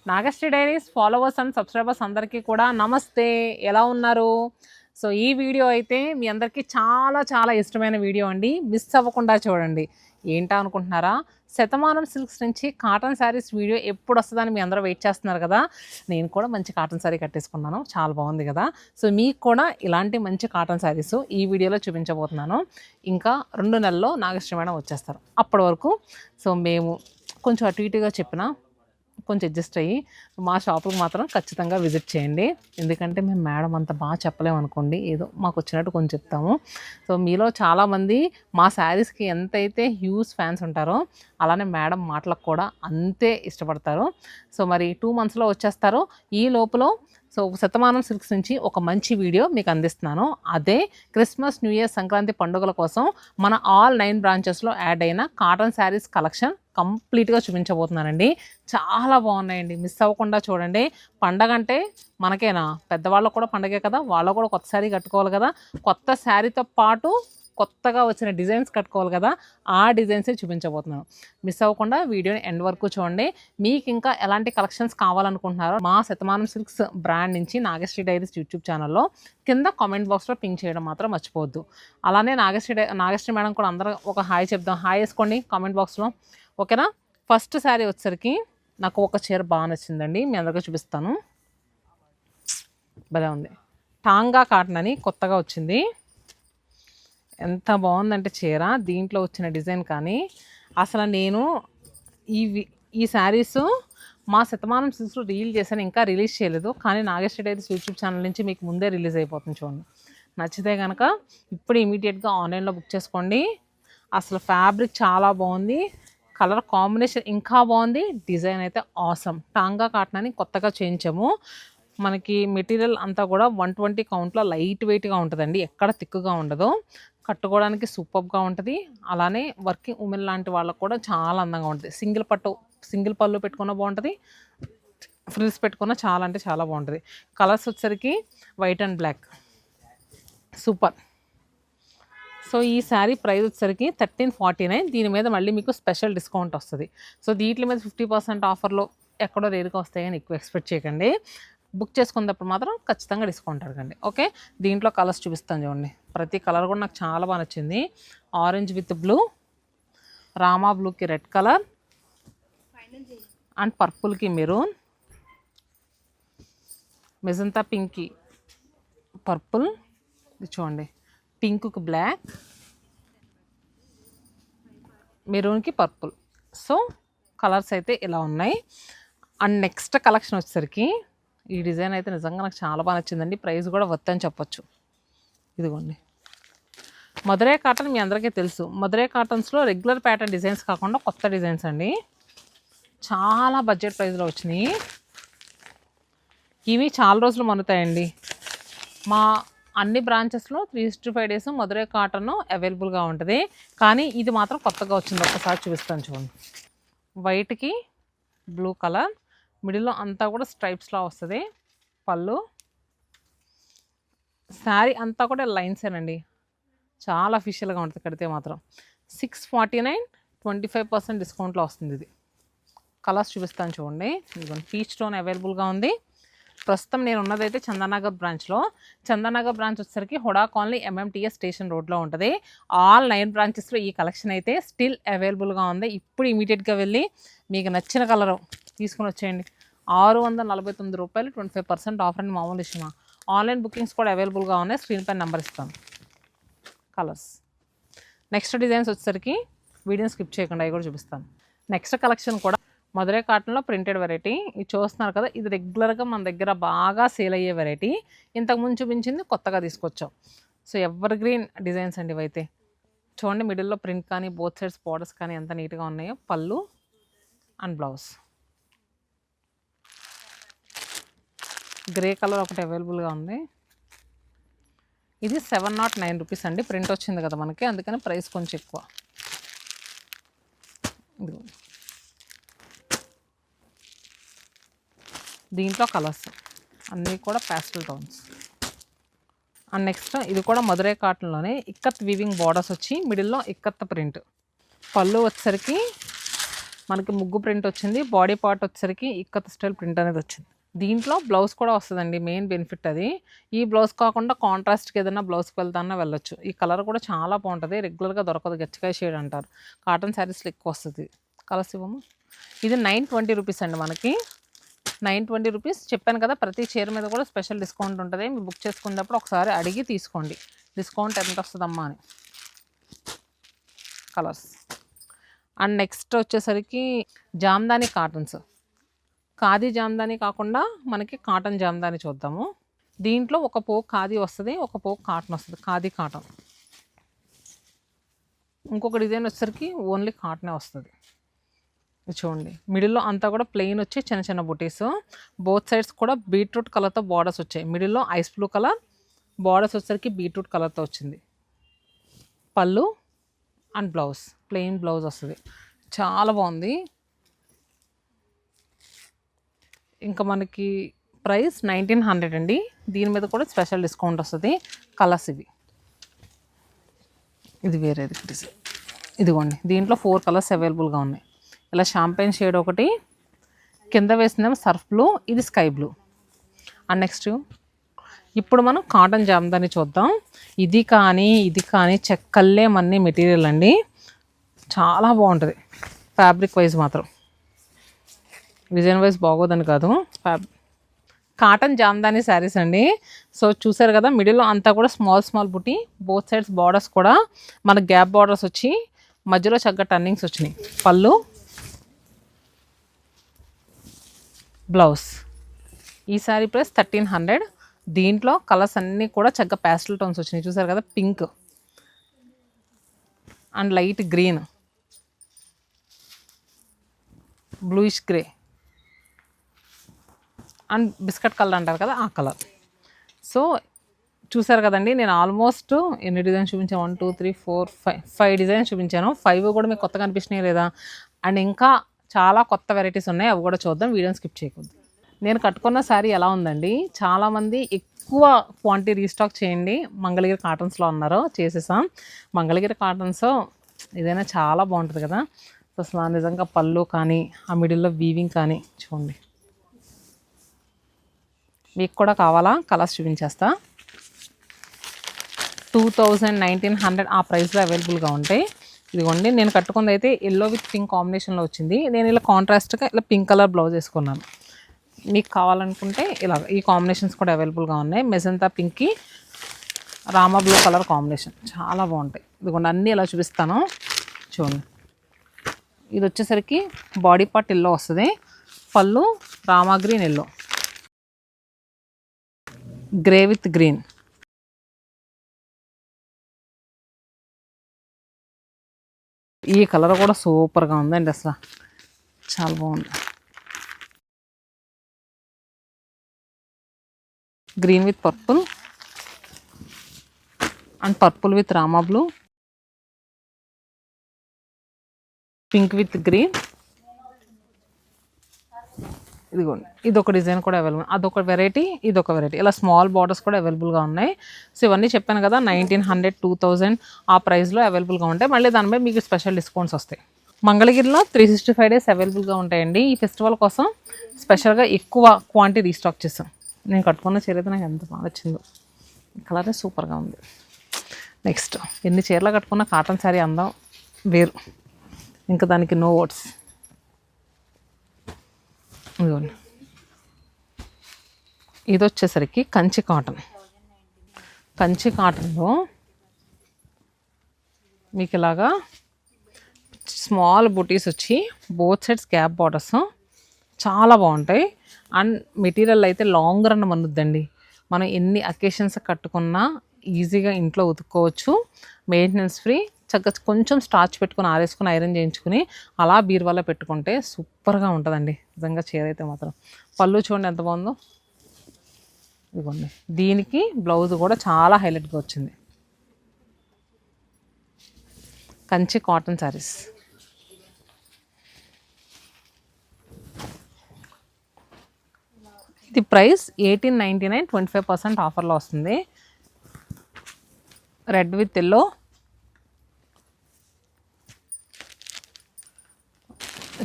Nagasri diaries followers and subscribers అందరికీ కూడా నమస్తే. ఎలా ఉన్నారు? సో ఈ వీడియో అయితే మీ అందరికీ చాలా చాలా ఇష్టమైన వీడియో అండి. మిస్ అవ్వకుండా చూడండి. ఏంటా అనుకుంటున్నారా? శతమానం సిల్క్స్ నుంచి కాటన్ శారీస్ వీడియో ఎప్పుడు వస్తుందని మీ అందరూ వెయిట్ చేస్తున్నారు కదా. నేను కూడా మంచి కాటన్ శారీ కట్టేసుకున్నాను, చాలా బాగుంది కదా. సో మీకు కూడా ఇలాంటి మంచి కాటన్ శారీస్ ఈ వీడియోలో చూపించబోతున్నాను. ఇంకా 2 నెలల్లో నాగశ్రీ మేడం వచ్చేస్తారు. అప్పటి వరకు సో మేము కొంచెం అటు ఇటుగా చెప్పిన కొంచెం అడ్జస్ట్ అయ్యి మా షాపుకి మాత్రం ఖచ్చితంగా విజిట్ చేయండి. ఎందుకంటే మేము మేడం అంత బాగా చెప్పలేము అనుకోండి, ఏదో మాకు వచ్చినట్టు కొంచెం చెప్తాము. సో మీలో చాలామంది మా శారీస్కి ఎంతైతే హ్యూజ్ ఫ్యాన్స్ ఉంటారో అలానే మేడం మాటలకు కూడా అంతే ఇష్టపడతారు. సో మరి 2 మంత్స్లో వచ్చేస్తారు. ఈ లోపల సో శతమానం సిల్క్స్ నుంచి ఒక మంచి వీడియో మీకు అందిస్తున్నాను. అదే క్రిస్మస్, న్యూ ఇయర్, సంక్రాంతి పండుగల కోసం మన ఆల్ 9 బ్రాంచెస్లో యాడ్ అయిన కాటన్ శారీస్ కలెక్షన్ కంప్లీట్గా చూపించబోతున్నానండి. చాలా బాగున్నాయండి, మిస్ అవ్వకుండా చూడండి. పండగ అంటే మనకేనా, పెద్దవాళ్ళకు కూడా పండగే కదా, వాళ్ళు కూడా కొత్త శారీ కట్టుకోవాలి కదా. కొత్త శారీతో పాటు కొత్తగా వచ్చిన డిజైన్స్ కట్టుకోవాలి కదా, ఆ డిజైన్సే చూపించబోతున్నాను. మిస్ అవ్వకుండా వీడియోని ఎండ్ వరకు చూడండి. మీకు ఇంకా ఎలాంటి కలెక్షన్స్ కావాలనుకుంటున్నారో మా శతమానం సిల్క్స్ బ్రాండ్ నుంచి నాగశ్రీ డైరీస్ యూట్యూబ్ ఛానల్లో కింద కామెంట్ బాక్స్లో పింక్ చేయడం మాత్రం మర్చిపోవద్దు. అలానే నాగశ్రీ మేడం కూడా అందరూ ఒక హాయ్ చెప్దాం. హాయ్ వేసుకోండి కామెంట్ బాక్స్లో, ఓకేనా. ఫస్ట్ శారీ వచ్చేసరికి నాకు ఒక చీర బాగా నచ్చిందండి, మీ అందరికీ చూపిస్తాను. భలే ఉంది, టాంగా కాటన్ అని కొత్తగా వచ్చింది. ఎంత బాగుందంటే చీర, దీంట్లో వచ్చిన డిజైన్ కానీ అసలు నేను ఈ శారీస్ మా శతమానం సిల్క్స్లో రీల్ చేశాను, ఇంకా రిలీజ్ చేయలేదు. కానీ నాగశ్రీ డైరీస్ యూట్యూబ్ ఛానల్ నుంచి మీకు ముందే రిలీజ్ అయిపోతుంది చూడండి. నచ్చితే కనుక ఇప్పుడు ఇమీడియట్గా ఆన్లైన్లో బుక్ చేసుకోండి. అసలు ఫ్యాబ్రిక్ చాలా బాగుంది, కలర్ కాంబినేషన్ ఇంకా బాగుంది, డిజైన్ అయితే ఆసమ్. టాంగా కాటన్ అని కొత్తగా చేయించాము. మనకి మెటీరియల్ అంతా కూడా 120 కౌంట్లో లైట్ వెయిట్గా ఉంటుందండి, ఎక్కడ తిక్కుగా ఉండదు. కట్టుకోవడానికి సూపర్గా ఉంటుంది. అలానే వర్కింగ్ ఉమెన్ లాంటి వాళ్ళకు కూడా చాలా అందంగా ఉంటుంది. సింగిల్ పళ్ళు పెట్టుకున్న బాగుంటుంది, ఫ్రిల్స్ పెట్టుకున్న చాలా అంటే చాలా బాగుంటుంది. కలర్స్ వచ్చేసరికి white and black, super. So ఈ శారీ ప్రైస్ వచ్చేసరికి 1349. దీని మీద మళ్ళీ మీకు స్పెషల్ డిస్కౌంట్ వస్తుంది. సో దీంట్లో మీద 50% ఆఫర్లో ఎక్కడో రేరుగా వస్తాయని ఎక్కువ ఎక్స్పెక్ట్ చేయకండి. బుక్ చేసుకున్నప్పుడు మాత్రం ఖచ్చితంగా డిస్కౌంట్ అడగండి, ఓకే. దీంట్లో కలర్స్ చూపిస్తాను చూడండి. ప్రతి కలర్ కూడా నాకు చాలా బాగా నచ్చింది. ఆరెంజ్ విత్ బ్లూ, రామా బ్లూకి రెడ్ కలర్ అండ్ పర్పుల్కి మెరూన్, మెజంతా పింక్కి పర్పుల్, ఇది చూడండి పింక్కి బ్లాక్, మెరూన్కి పర్పుల్. సో కలర్స్ అయితే ఇలా ఉన్నాయి. అండ్ నెక్స్ట్ కలెక్షన్ వచ్చేసరికి ఈ డిజైన్ అయితే నిజంగా నాకు చాలా బాగా నచ్చిందండి. ప్రైస్ కూడా వర్త్ అని చెప్పొచ్చు. ఇదిగోండి మధురై కాటన్, మీ అందరికీ తెలుసు. మధురై కాటన్స్లో రెగ్యులర్ ప్యాటర్న్ డిజైన్స్ కాకుండా కొత్త డిజైన్స్ అండి, చాలా బడ్జెట్ ప్రైస్లో వచ్చినాయి. ఇవి చాలా రోజులు మన్నుతాయండి. మా అన్ని బ్రాంచెస్లో 365 days మధురై కాటన్ అవైలబుల్గా ఉంటుంది. కానీ ఇది మాత్రం కొత్తగా వచ్చింది, ఒక్కసారి చూపిస్తాను చూడండి. వైట్కి బ్లూ కలర్, మిడిల్లో అంతా కూడా స్ట్రైప్స్లా వస్తుంది. పళ్ళు, శారీ అంతా కూడా లైన్సేనండి, చాలా అఫీషియల్గా ఉంటుంది. కడితే మాత్రం 649, 25% డిస్కౌంట్లో వస్తుంది. ఇది కలర్స్ చూపిస్తాను చూడండి. ఇదిగోండి పీచ్ టోన్ అవైలబుల్గా ఉంది. ప్రస్తుతం నేను ఉన్నదైతే చందనగర్ బ్రాంచ్లో. చందనగర్ బ్రాంచ్ వచ్చేసరికి హుడా కాలనీ MMTS స్టేషన్ రోడ్లో ఉంటుంది. ఆల్ 9 బ్రాంచెస్లో ఈ కలెక్షన్ అయితే స్టిల్ అవైలబుల్గా ఉంది. ఇప్పుడు ఇమీడియట్గా వెళ్ళి మీకు నచ్చిన కలరు తీసుకుని వచ్చేయండి. 649 రూపాయలు, 25% ఆఫర్ అని మామూలు విషయమా. ఆన్లైన్ బుకింగ్స్ కూడా అవైలబుల్గా ఉన్నాయి, స్క్రీన్ పైన నెంబర్ ఇస్తాను. కలర్స్ నెక్స్ట్ డిజైన్స్ వచ్చేసరికి వీడియోని స్కిప్ చేయకుండా అవి కూడా చూపిస్తాను. నెక్స్ట్ కలెక్షన్ కూడా మధురై కాటన్లో ప్రింటెడ్ వెరైటీ. ఇది చూస్తున్నారు కదా, ఇది రెగ్యులర్గా మన దగ్గర బాగా సేల్ అయ్యే వెరైటీ. ఇంతకుముందు చూపించింది కొత్తగా తీసుకొచ్చాం. సో ఎవర్ గ్రీన్ డిజైన్స్ అండి ఇవైతే. చూడండి మిడిల్లో ప్రింట్ కానీ బోత్ సైడ్స్ బార్డర్స్ కానీ ఎంత నీట్గా ఉన్నాయో. పళ్ళు అండ్ బ్లౌజ్ గ్రే కలర్ ఒకటి అవైలబుల్గా ఉంది. ఇది 709 రూపీస్ అండి. ప్రింట్ వచ్చింది కదా మనకి, అందుకని ప్రైస్ కొంచెం ఎక్కువ. దీంట్లో కలర్స్ అన్నీ కూడా ప్యాస్టల్ టోన్స్. అండ్ నెక్స్ట్ ఇది కూడా మధురై కాటన్లోనే ఇక్కత్ వీవింగ్ బార్డర్స్ వచ్చి మిడిల్లో ఇక్కత్ ప్రింట్. పళ్ళు వచ్చేసరికి మనకి ముగ్గు ప్రింట్ వచ్చింది. బాడీ పార్ట్ వచ్చేసరికి ఇక్కత్ స్టైల్ ప్రింట్ అనేది వచ్చింది. దీంట్లో బ్లౌజ్ కూడా వస్తుందండి. మెయిన్ బెనిఫిట్ అది. ఈ బ్లౌజ్ కాకుండా కాంట్రాస్ట్కి ఏదైనా బ్లౌజ్కి వెళ్తానన్నా వెళ్ళొచ్చు. ఈ కలర్ కూడా చాలా బాగుంటుంది. రెగ్యులర్గా దొరకదు, గచ్చికాయ షేడ్ అంటారు. కాటన్ శారీస్లో ఎక్కువ వస్తుంది. కలర్స్ ఇవ్వము. ఇది 920 రూపీస్ అండి. మనకి 920 రూపీస్. చెప్పాను కదా, ప్రతి చీర మీద కూడా స్పెషల్ డిస్కౌంట్ ఉంటుంది. మీరు బుక్ చేసుకున్నప్పుడు ఒకసారి అడిగి తీసుకోండి డిస్కౌంట్ ఎంత వస్తుందమ్మా అని. కలర్స్ అండ్ నెక్స్ట్ వచ్చేసరికి జామ్దాని కాటన్స్. ఖాదీ జామ్దాని కాకుండా మనకి కాటన్ జామ్దాని చూద్దాము. దీంట్లో ఒక పోక్ ఖాదీ వస్తుంది, ఒక పోక్ కాటన్ వస్తుంది. ఖాదీ కాటన్. ఇంకొక డిజైన్ వచ్చేసరికి ఓన్లీ కాటనే వస్తుంది. చూడండి, మిడిల్లో అంతా కూడా ప్లెయిన్ వచ్చి చిన్న చిన్న బుటీస్. బోత్ సైడ్స్ కూడా బీట్రూట్ కలర్తో బార్డర్స్ వచ్చాయి. మిడిల్లో ఐస్ బ్లూ కలర్, బార్డర్స్ వచ్చేసరికి బీట్రూట్ కలర్తో వచ్చింది. పళ్ళు అండ్ బ్లౌజ్ ప్లెయిన్ బ్లౌజ్ వస్తుంది. చాలా బాగుంది. ఇంకా మనకి ప్రైస్ 1900 అండి. దీని మీద కూడా స్పెషల్ డిస్కౌంట్ వస్తుంది. కలర్స్ ఇవి. ఇది వేరేది డిజైన్. ఇదిగోండి, దీంట్లో 4 కలర్స్ అవైలబుల్గా ఉన్నాయి. ఇలా షాంపైన్ షేడ్ ఒకటి, కింద వేసిందేమో సర్ఫ్ బ్లూ, ఇది స్కై బ్లూ. అండ్ నెక్స్ట్ ఇప్పుడు మనం కాటన్ జామ్దాని చూద్దాం. ఇది కానీ చెక్కలేమన్నీ మెటీరియల్ అండి. చాలా బాగుంటుంది. ఫ్యాబ్రిక్ వైజ్ మాత్రం, డిజైన్ వైజ్ బాగోదని కాదు. కాటన్ జామ్దాని శారీస్ అండి. సో చూసారు కదా, మిడిల్లో అంతా కూడా స్మాల్ బుటీ, బోత్ సైడ్స్ బార్డర్స్ కూడా మనకు గ్యాప్ బార్డర్స్ వచ్చి మధ్యలో చక్కగా టర్నింగ్స్ వచ్చినాయి. పళ్ళు, బ్లౌజ్. ఈ శారీ ప్రైస్ 1300. దీంట్లో కలర్స్ అన్నీ కూడా చక్కగా ప్యాస్టల్ టోన్స్ వచ్చినాయి. చూసారు కదా, pink and light green, bluish grey and biscuit colour అంటారు కదా, ఆ కలర్. సో చూసారు కదండి, నేను ఆల్మోస్ట్ ఎన్ని డిజైన్స్ చూపించాను? 1 2 3 4 5 డిజైన్స్ చూపించాను. 5 కూడా మీకు కొత్తగా అనిపించినాయి లేదా? అండ్ ఇంకా చాలా కొత్త వెరైటీస్ ఉన్నాయి, అవి కూడా చూద్దాం. వీడియోని స్కిప్ చేయకూడదు. నేను కట్టుకున్న శారీ ఎలా ఉందండి? చాలామంది ఎక్కువ క్వాంటిటీ రీస్టాక్ చేయండి, మంగళగిరి కాటన్స్లో అన్నారు. చేసేసాం. మంగళగిరి కాటన్స్ ఏదైనా చాలా బాగుంటుంది కదా. సో అసలు నిజంగా పళ్ళు కానీ, ఆ మిడిల్లో వీవింగ్ కానీ చూడండి. మీకు కూడా కావాలా? కలర్స్ చూపించేస్తా. 2000, 1900 ఆ ప్రైస్లో అవైలబుల్గా ఉంటాయి. ఇదిగోండి, నేను కట్టుకుంది అయితే ఎల్లో విత్ పింక్ కాంబినేషన్లో వచ్చింది. నేను ఇలా కాంట్రాస్ట్గా ఇలా పింక్ కలర్ బ్లౌజ్ వేసుకున్నాను. మీకు కావాలనుకుంటే ఇలా ఈ కాంబినేషన్స్ కూడా అవైలబుల్గా ఉన్నాయి. మెజంతా పింక్కి రామా బ్లూ కలర్ కాంబినేషన్ చాలా బాగుంటాయి. ఇదిగోండి, అన్నీ ఇలా చూపిస్తాను చూడండి. ఇది వచ్చేసరికి బాడీ పార్ట్ ఎల్లో వస్తుంది. పళ్ళు Rama green yellow, grey with green. ఈ కలర్ కూడా సూపర్గా ఉందండి, అసలు చాలా బాగుంది. Green with purple and purple with Rama blue, pink with green. ఇదిగోండి, ఇదొక డిజైన్ కూడా అవైలబుల్. అదొక వెరైటీ, ఇదొక వెరైటీ. ఇలా స్మాల్ బార్డర్స్ కూడా అవైలబుల్గా ఉన్నాయి. సో ఇవన్నీ చెప్పాను కదా, 1900, 2000 ఆ ప్రైస్లో అవైలబుల్గా ఉంటాయి. మళ్ళీ దానిపై మీకు స్పెషల్ డిస్కౌంట్స్ వస్తాయి. మంగళగిరిలో 365 డేస్ అవైలబుల్గా ఉంటాయండి. ఈ ఫెస్టివల్ కోసం స్పెషల్గా ఎక్కువ క్వాంటిటీ రీస్టాక్ చేసాం. నేను కట్టుకున్న చీర అయితే నాకు ఎంత బాగా వచ్చిందో. కలరే సూపర్గా ఉంది. నెక్స్ట్, ఎన్ని చీరలు కట్టుకున్న కాటన్ శారీ అందం వేరు, ఇంకా దానికి నో వర్డ్స్. ఇదిగోండి, ఇది వచ్చేసరికి కంచి కాటన్. కంచి కాటన్లో మీకు ఇలాగా స్మాల్ బుటీస్ వచ్చి బోత్ సైడ్స్ గ్యాప్ బార్డర్స్ చాలా బాగుంటాయి. అండ్ మెటీరియల్ అయితే లాంగ్ రన్ మన్నుద్దండి. మనం ఎన్ని అకేషన్స్ కట్టుకున్నా ఈజీగా ఇంట్లో ఉతుక్కోవచ్చు. Maintenance free. చక్కగా కొంచెం స్టార్చ్ పెట్టుకుని ఆరేసుకుని ఐరన్ చేయించుకుని అలా బీరువాలో పెట్టుకుంటే సూపర్గా ఉంటుందండి నిజంగా చీర అయితే మాత్రం. పళ్ళు చూడండి ఎంత బాగుందో. ఇదిగోండి, దీనికి బ్లౌజ్ కూడా చాలా హైలైట్గా వచ్చింది. కంచి కాటన్ శారీస్. ఇది ప్రైస్ 1899, 25% ఆఫర్లో వస్తుంది. Red with yellow.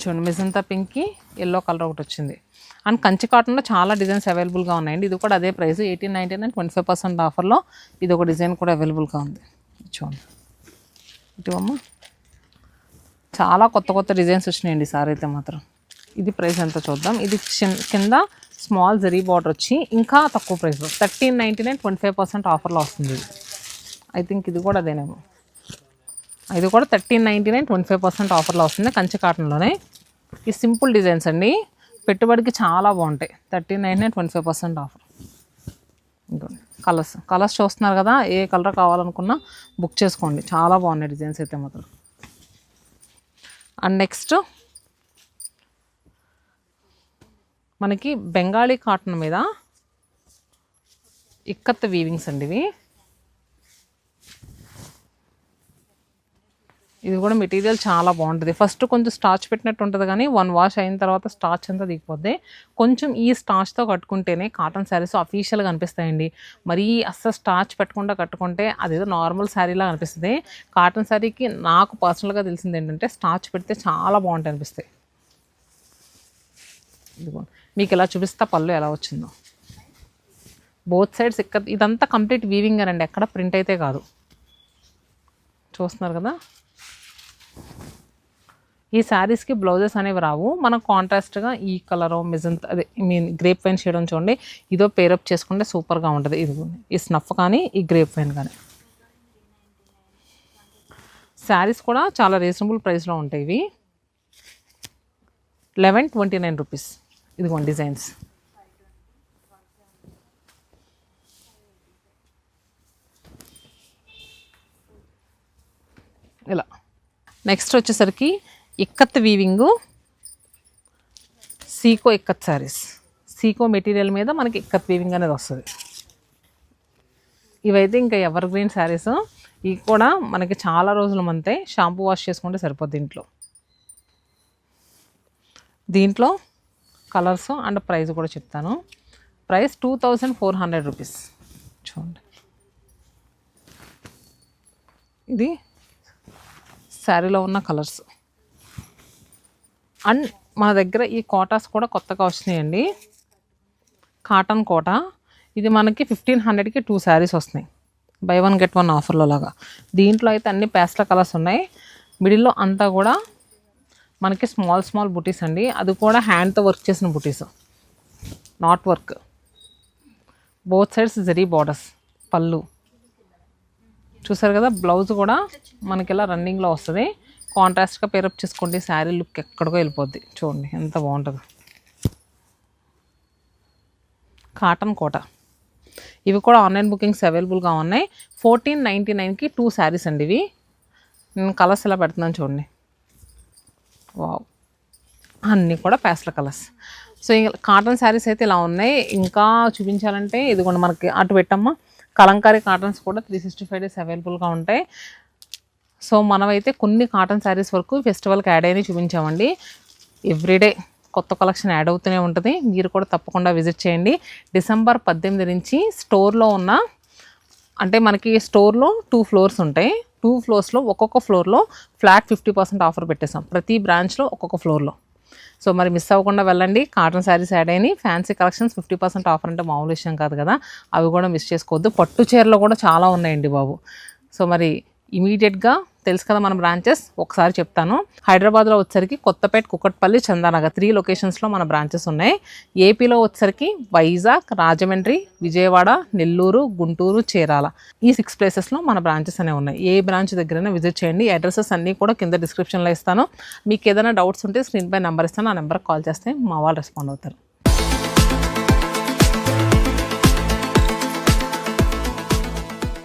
చూడండి మెజంతా పింక్కి ఎల్లో కలర్ ఒకటి వచ్చింది. అండ్ కంచి కాటన్లో చాలా డిజైన్స్ అవైలబుల్గా ఉన్నాయండి. ఇది కూడా అదే ప్రైస్ 1899, 25% ఆఫర్లో ఇది ఒక డిజైన్ కూడా అవైలబుల్గా ఉంది. చూడండి ఇటువమ్మ చాలా కొత్త కొత్త డిజైన్స్ వచ్చినాయండి సార్ అయితే మాత్రం. ఇది ప్రైస్ ఎంత చూద్దాం. ఇది కింద స్మాల్ జరీ బార్డర్ వచ్చి ఇంకా తక్కువ ప్రైస్లో 1399, 25% ఆఫర్లో వస్తుంది. ఇది ఐ థింక్ ఇది కూడా అదేనేమో. ఇది కూడా 1399, 25% ఆఫర్లో వస్తుంది కంచి కాటన్లోనే. ఈ సింపుల్ డిజైన్స్ అండి, పెట్టుబడికి చాలా బాగుంటాయి. 1399, 25% ఆఫర్. కలర్స్ చూస్తున్నారు కదా, ఏ కలర్ కావాలనుకున్నా బుక్ చేసుకోండి. చాలా బాగున్నాయి డిజైన్స్ అయితే మాత్రం. అండ్ నెక్స్ట్ మనకి బెంగాలీ కాటన్ మీద ఇక్కత్ వీవింగ్స్ అండి ఇవి. ఇది కూడా మెటీరియల్ చాలా బాగుంటుంది. ఫస్ట్ కొంచెం స్టార్చ్ పెట్టినట్టు ఉంటుంది కానీ 1 వాష్ అయిన తర్వాత స్టార్చ్ అంతా దిగిపోద్ది. కొంచెం ఈ స్టార్చ్తో కట్టుకుంటేనే కాటన్ శారీస్ అఫీషియల్గా అనిపిస్తాయండి. మరీ అస్సలు స్టార్చ్ పెట్టకుండా కట్టుకుంటే అదేదో నార్మల్ శారీలా అనిపిస్తుంది. కాటన్ శారీకి నాకు పర్సనల్గా తెలిసింది ఏంటంటే స్టార్చ్ పెడితే చాలా బాగుంటాయి అనిపిస్తాయి. ఇదిగో మీకు ఇలా చూపిస్తా పళ్ళు ఎలా వచ్చిందో. బోత్ సైడ్స్ ఇదంతా కంప్లీట్ వీవింగ్ అండి, ఎక్కడ ప్రింట్ అయితే కాదు. చూస్తున్నారు కదా. ఈ శారీస్కి బ్లౌజెస్ అనేవి రావు. మనం కాంట్రాస్ట్గా ఈ కలర్ మెజంతా అదే గ్రేప్ వైన్ షేడ్ చూడండి, ఇదో పేరప్ చేసుకుంటే సూపర్గా ఉంటుంది. ఇది ఈ స్నఫ్ కానీ ఈ గ్రేప్ వైన్ కానీ. శారీస్ కూడా చాలా రీజనబుల్ ప్రైస్లో ఉంటాయి. ఇవి 1129 రూపీస్. ఇదిగోండి డిజైన్స్. ఇలా నెక్స్ట్ వచ్చేసరికి ఇక్కత్ వీవింగు సీకో ఇక్కత్ శారీస్. సీకో మెటీరియల్ మీద మనకి ఇక్కత్ వీవింగ్ అనేది వస్తుంది. ఇవైతే ఇంకా ఎవర్ గ్రీన్ శారీస్. ఇవి కూడా మనకి చాలా రోజుల మంతే, షాంపూ వాష్ చేసుకుంటే సరిపోద్ది ఇంట్లో. దీంట్లో కలర్స్ అండ్ ప్రైస్ కూడా చెప్తాను. Price 2400 rupees. చూడండి ఇది శారీలో ఉన్న కలర్స్. అండ్ మన దగ్గర ఈ కోటాస్ కూడా కొత్తగా వచ్చినాయండి. కాటన్ కోటా ఇది మనకి 1500కి 2 శారీస్ వస్తున్నాయి. బై 1 get 1 ఆఫర్లో లాగా. దీంట్లో అయితే అన్ని పేస్టల్ కలర్స్ ఉన్నాయి. మిడిల్లో అంతా కూడా మనకి స్మాల్ బుటీస్ అండి. అది కూడా హ్యాండ్తో వర్క్ చేసిన బుటీస్, not work. Both sides zari borders. పళ్ళు చూసారు కదా. బ్లౌజ్ కూడా మనకి ఇలా రన్నింగ్లో వస్తుంది. కాంట్రాస్ట్గా పేరప్ చేసుకోండి, శారీ లుక్ ఎక్కడికో వెళ్ళిపోద్ది. చూడండి ఎంత బాగుంటుంది. కాటన్ కోట. ఇవి కూడా ఆన్లైన్ బుకింగ్స్ అవైలబుల్గా ఉన్నాయి. 1499కి 2 శారీస్ అండి ఇవి. నేను కలర్స్ ఇలా పెడుతున్నాను చూడండి. వావ్, అన్నీ కూడా pastel colours. So cotton saris అయితే ఇలా ఉన్నాయి. ఇంకా చూపించాలంటే ఇదిగోండి మనకి అటు పెట్టమ్మా. కలంకారీ కాటన్స్ కూడా 365 డేస్ అవైలబుల్గా ఉంటాయి. సో మనమైతే కొన్ని కాటన్ శారీస్ వరకు ఫెస్టివల్కి యాడ్ అయినా చూపించామండి. ఎవ్రీడే కొత్త కలెక్షన్ యాడ్ అవుతూనే ఉంటుంది. మీరు కూడా తప్పకుండా విజిట్ చేయండి. డిసెంబర్ 18 నుంచి స్టోర్లో ఉన్న, అంటే మనకి స్టోర్లో 2 ఫ్లోర్స్ ఉంటాయి. 2 ఫ్లోర్స్లో ఒక్కొక్క ఫ్లోర్లో ఫ్లాట్ 50% ఆఫర్ పెట్టేసాం. ప్రతి బ్రాంచ్లో ఒక్కొక్క ఫ్లోర్లో. సో మరి మిస్ అవ్వకుండా వెళ్ళండి. కాటన్ శారీస్ యాడ్ అయినాయి. ఫ్యాన్సీ కలెక్షన్స్ 50% ఆఫర్ అంటే మామూలు విషయం కాదు కదా, అవి కూడా మిస్ చేసుకోవద్దు. పట్టు చీరలు కూడా చాలా ఉన్నాయండి బాబు. సో మరి ఇమీడియట్గా తెలుసు కదా మన బ్రాంచెస్, ఒకసారి చెప్తాను. హైదరాబాద్లో వచ్చేసరికి కొత్తపేట, కుకట్పల్లి, చందానగర్ 3 లొకేషన్స్లో మన బ్రాంచెస్ ఉన్నాయి. ఏపీలో వచ్చేసరికి వైజాగ్, రాజమండ్రి, విజయవాడ, నెల్లూరు, గుంటూరు, చీరాల, ఈ 6 ప్లేసెస్లో మన బ్రాంచెస్ అనేవి ఉన్నాయి. ఏ బ్రాంచ్ దగ్గరైనా విజిట్ చేయండి. అడ్రసెస్ అన్నీ కూడా కింద డిస్క్రిప్షన్లో ఇస్తాను. మీకు ఏదైనా డౌట్స్ ఉంటే స్క్రీన్ పై నెంబర్ ఇస్తాను. ఆ నెంబర్కి కాల్ చేస్తే మా వాళ్ళు రెస్పాండ్ అవుతారు.